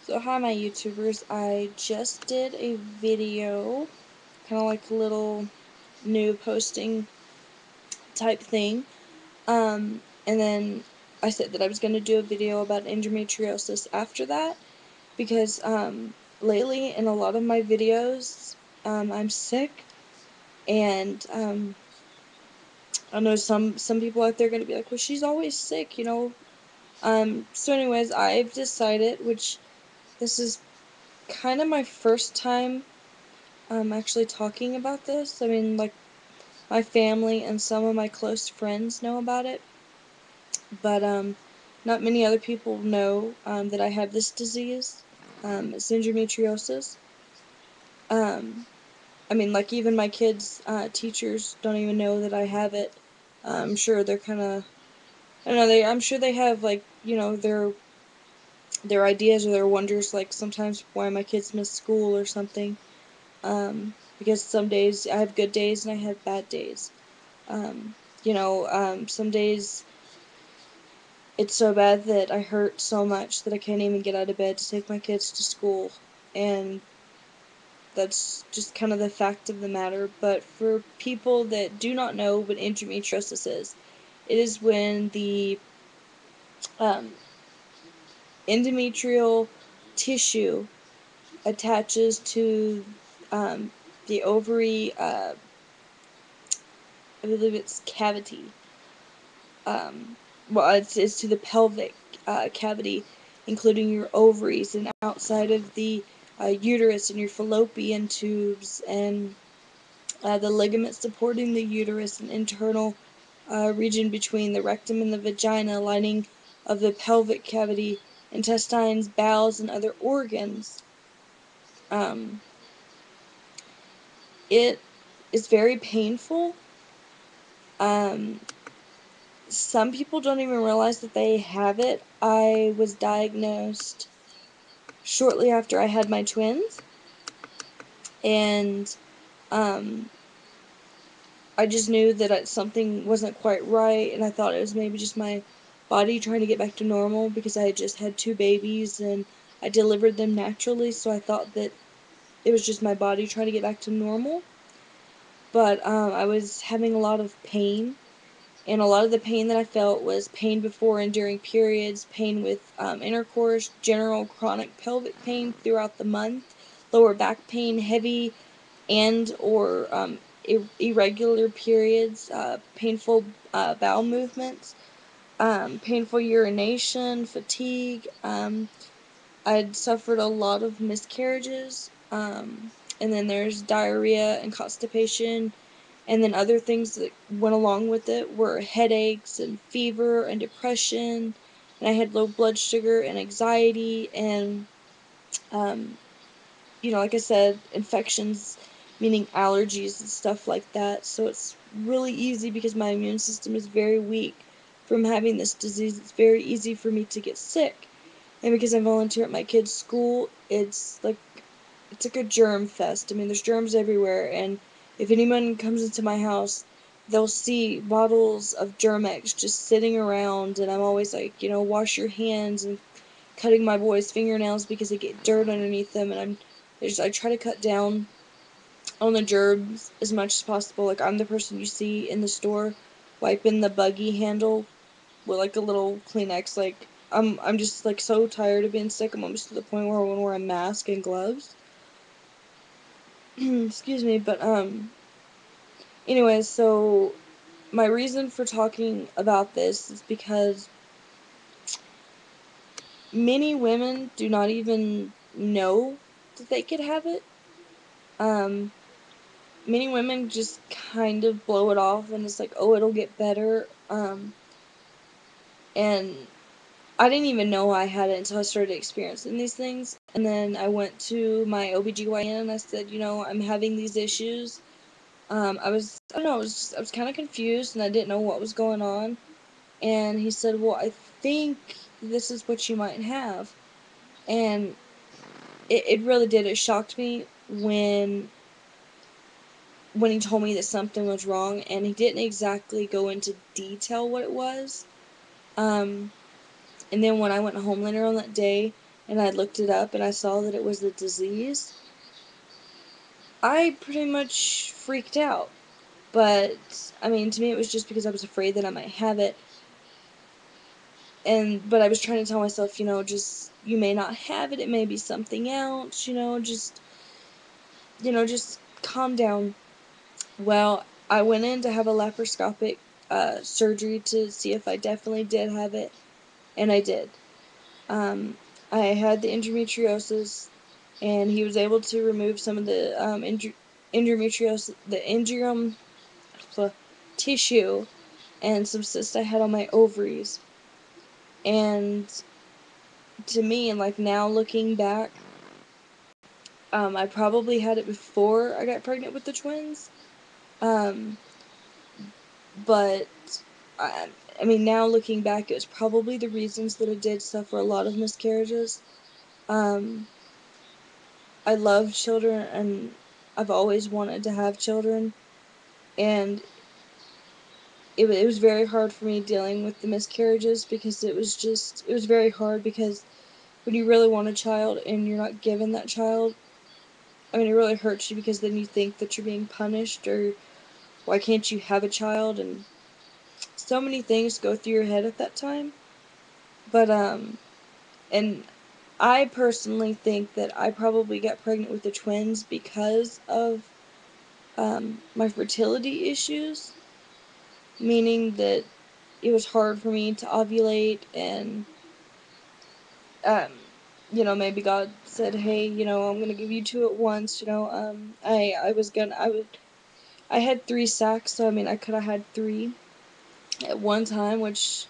So hi my YouTubers, I just did a video, kind of like a little new posting type thing, and then I said that I was going to do a video about endometriosis after that, because lately in a lot of my videos, I'm sick, and I know some people out there are going to be like, well, she's always sick, you know. So anyways, I've decided, which this is kind of my first time actually talking about this. I mean, like, my family and some of my close friends know about it, but not many other people know that I have this disease. It's endometriosis. Um, I mean, like, even my kids' teachers don't even know that I have it. I'm sure they're kind of, I don't know, I'm sure they have, like, you know, their ideas or their wonders, like, sometimes why my kids miss school or something. Because some days I have good days and I have bad days. Some days it's so bad that I hurt so much that I can't even get out of bed to take my kids to school, and that's just kind of the fact of the matter. But for people that do not know what endometriosis is, it is when the um, endometrial tissue attaches to um, the ovary, I believe it's cavity. Well, it's to the pelvic cavity, including your ovaries and outside of the uterus and your fallopian tubes and the ligaments supporting the uterus and internal region between the rectum and the vagina, lining of the pelvic cavity, intestines, bowels, and other organs. Um, it is very painful. Um, some people don't even realize that they have it. I was diagnosed shortly after I had my twins, and um, I just knew that something wasn't quite right, and I thought it was maybe just my body trying to get back to normal because I had just had two babies and I delivered them naturally, so I thought that it was just my body trying to get back to normal. But I was having a lot of pain, and a lot of the pain that I felt was pain before and during periods, pain with intercourse, general chronic pelvic pain throughout the month, lower back pain, heavy and or irregular periods, painful bowel movements, painful urination, fatigue. I'd suffered a lot of miscarriages, and then there's diarrhea and constipation, and then other things that went along with it were headaches and fever and depression, and I had low blood sugar and anxiety and um, like I said, infections, meaning allergies and stuff like that. So it's really easy because my immune system is very weak from having this disease. It's very easy for me to get sick. And because I volunteer at my kids' school, it's like a germ fest. I mean, there's germs everywhere, and if anyone comes into my house, they'll see bottles of Germ-X just sitting around, and I'm always like, wash your hands, and cutting my boys' fingernails because they get dirt underneath them, and I try to cut down on the germs as much as possible. Like, I'm the person you see in the store wiping the buggy handle with like a little Kleenex. Like, I'm just like so tired of being sick. I'm almost to the point where I want to wear a mask and gloves. Excuse me, but anyways, so my reason for talking about this is because many women do not even know that they could have it. Um, Many women just kind of blow it off and it's like, oh, it'll get better. And I didn't even know I had it until I started experiencing these things. And then I went to my OBGYN and I said, I'm having these issues. I don't know, I was kind of confused and I didn't know what was going on. And he said, well, I think this is what you might have. And it really did. It shocked me when he told me that something was wrong, and he didn't exactly go into detail what it was. And then when I went home later on that day, and I looked it up and I saw that it was a disease, I pretty much freaked out. But, I mean, to me it was just because I was afraid that I might have it. But I was trying to tell myself, just, you may not have it, it may be something else, just calm down. Well, I went in to have a laparoscopic surgery to see if I definitely did have it, and I did. Um, I had the endometriosis, and he was able to remove some of the endometriosis, the endometrium tissue, and some cysts I had on my ovaries. And to me, and like now looking back, I probably had it before I got pregnant with the twins. Um, but I, I mean, now looking back, it was probably the reasons that I did suffer a lot of miscarriages. Um, I love children, and I've always wanted to have children, and it was very hard for me dealing with the miscarriages because it was very hard because when you really want a child and you're not given that child, I mean, it really hurts you because then you think that you're being punished, or why can't you have a child, and so many things go through your head at that time. But and I personally think that I probably got pregnant with the twins because of my fertility issues, meaning that it was hard for me to ovulate, and um maybe God said, hey, I'm gonna give you two at once. I had 3 sacs, so I mean I could have had three at one time, which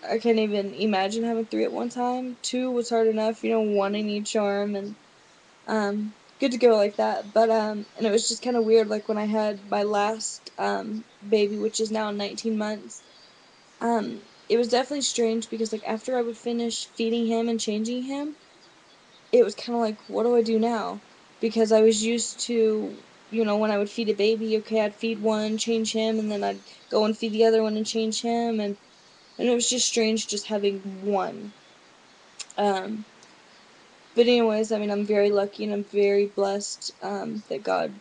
I can't even imagine having three at one time. Two was hard enough, one in each arm, and good to go like that. But and it was just kind of weird, like when I had my last baby, which is now 19 months. It was definitely strange because like after I would finish feeding him and changing him, it was kind of like, what do I do now? Because I was used to, when I would feed a baby, okay, I'd feed one, change him, and then I'd go and feed the other one and change him, and it was just strange just having one. Um, but anyways, I mean, I'm very lucky and I'm very blessed that God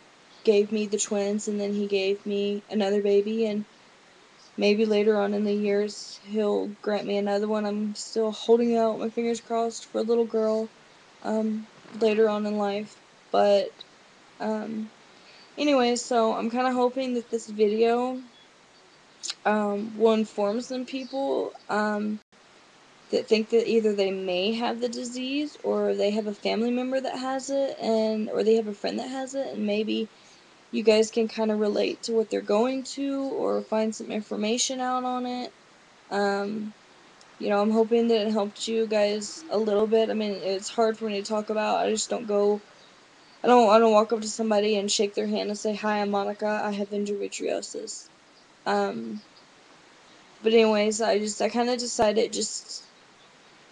gave me the twins, and then He gave me another baby, and maybe later on in the years He'll grant me another one. I'm still holding out my fingers crossed for a little girl later on in life. But um, anyways, so I'm kind of hoping that this video will inform some people that think that either they may have the disease, or they have a family member that has it, or they have a friend that has it, and maybe you guys can kind of relate to what they're going to, or find some information out on it. Um, I'm hoping that it helped you guys a little bit. I mean, it's hard for me to talk about. I don't walk up to somebody and shake their hand and say, "Hi, I'm Monica. I have endometriosis." Um, but anyways, I kind of decided just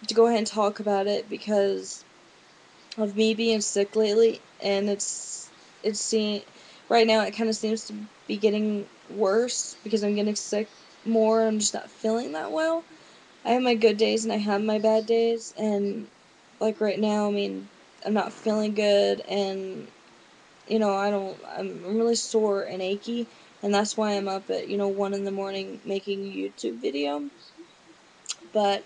to go ahead and talk about it because of me being sick lately, and right now it kind of seems to be getting worse because I'm getting sick more. I'm just not feeling that well. I have my good days and I have my bad days, and like right now, I mean, I'm not feeling good, and I'm really sore and achy, and that's why I'm up at 1 in the morning making a YouTube video. But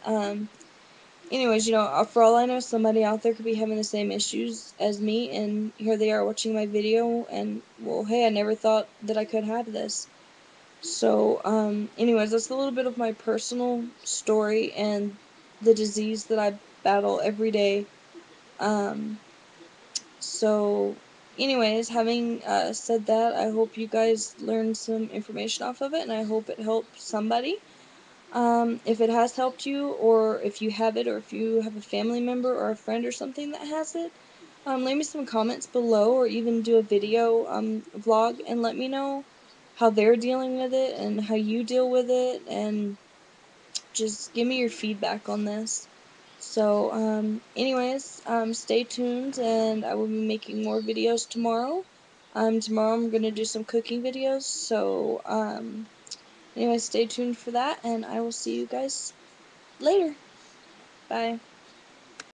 anyways, for all I know, somebody out there could be having the same issues as me, and here they are watching my video, and well, hey, I never thought that I could have this. So, anyways, that's a little bit of my personal story and the disease that I battle every day. Um, so, anyways, having said that, I hope you guys learned some information off of it, and I hope it helped somebody. If it has helped you, or if you have it, or if you have a family member or a friend or something that has it, leave me some comments below, or even do a video vlog, and let me know how they're dealing with it and how you deal with it, and just give me your feedback on this. So, anyways, stay tuned, and I will be making more videos tomorrow. Tomorrow I'm gonna do some cooking videos, so, anyway, stay tuned for that, and I will see you guys later. Bye.